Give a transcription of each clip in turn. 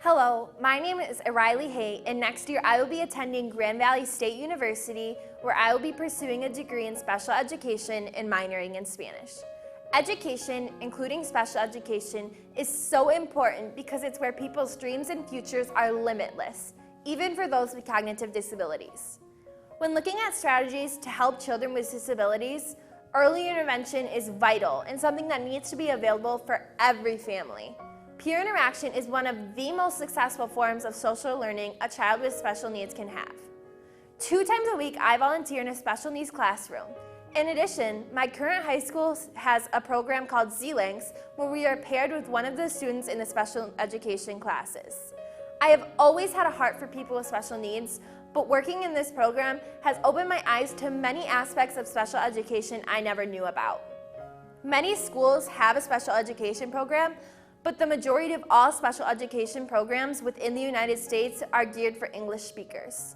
Hello, my name is Riley Haight, and next year I will be attending Grand Valley State University, where I will be pursuing a degree in special education and minoring in Spanish. Education, including special education, is so important because it's where people's dreams and futures are limitless, even for those with cognitive disabilities. When looking at strategies to help children with disabilities, early intervention is vital and something that needs to be available for every family. Peer interaction is one of the most successful forms of social learning a child with special needs can have. 2 times a week, I volunteer in a special needs classroom. In addition, my current high school has a program called Z-Links, where we are paired with one of the students in the special education classes. I have always had a heart for people with special needs, but working in this program has opened my eyes to many aspects of special education I never knew about. Many schools have a special education program, but the majority of all special education programs within the United States are geared for English speakers.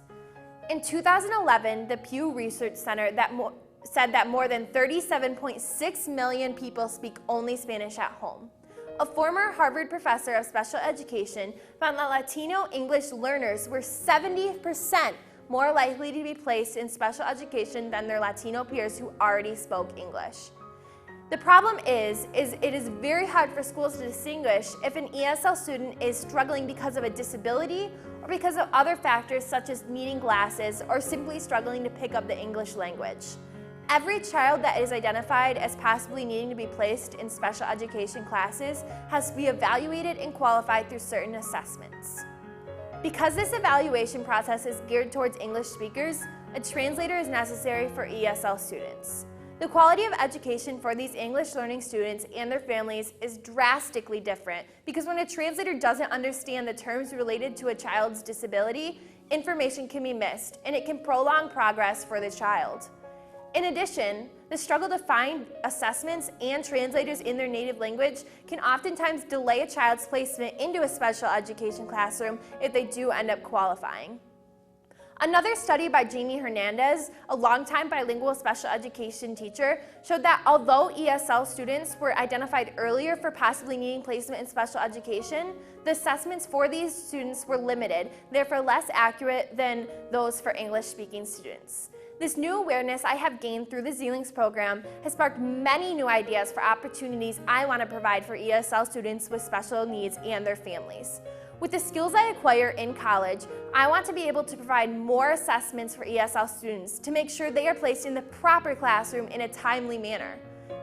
In 2011, the Pew Research Center said that more than 37.6 million people speak only Spanish at home. A former Harvard professor of special education found that Latino English learners were 70% more likely to be placed in special education than their Latino peers who already spoke English. The problem is it is very hard for schools to distinguish if an ESL student is struggling because of a disability or because of other factors such as needing glasses or simply struggling to pick up the English language. Every child that is identified as possibly needing to be placed in special education classes has to be evaluated and qualified through certain assessments. Because this evaluation process is geared towards English speakers, a translator is necessary for ESL students. The quality of education for these English learning students and their families is drastically different because when a translator doesn't understand the terms related to a child's disability, information can be missed and it can prolong progress for the child. In addition, the struggle to find assessments and translators in their native language can oftentimes delay a child's placement into a special education classroom if they do end up qualifying. Another study by Jamie Hernandez, a longtime bilingual special education teacher, showed that although ESL students were identified earlier for possibly needing placement in special education, the assessments for these students were limited, therefore less accurate than those for English-speaking students. This new awareness I have gained through the Z-Links program has sparked many new ideas for opportunities I want to provide for ESL students with special needs and their families. With the skills I acquire in college, I want to be able to provide more assessments for ESL students to make sure they are placed in the proper classroom in a timely manner.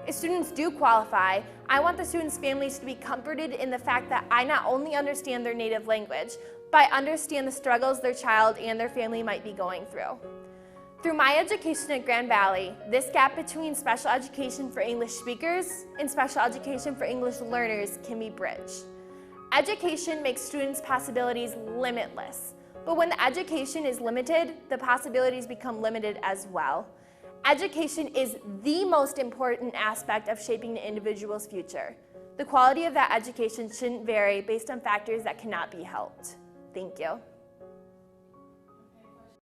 If students do qualify, I want the students' families to be comforted in the fact that I not only understand their native language, but I understand the struggles their child and their family might be going through. Through my education at Grand Valley, this gap between special education for English speakers and special education for English learners can be bridged. Education makes students' possibilities limitless, but when the education is limited, the possibilities become limited as well. Education is the most important aspect of shaping an individual's future. The quality of that education shouldn't vary based on factors that cannot be helped. Thank you.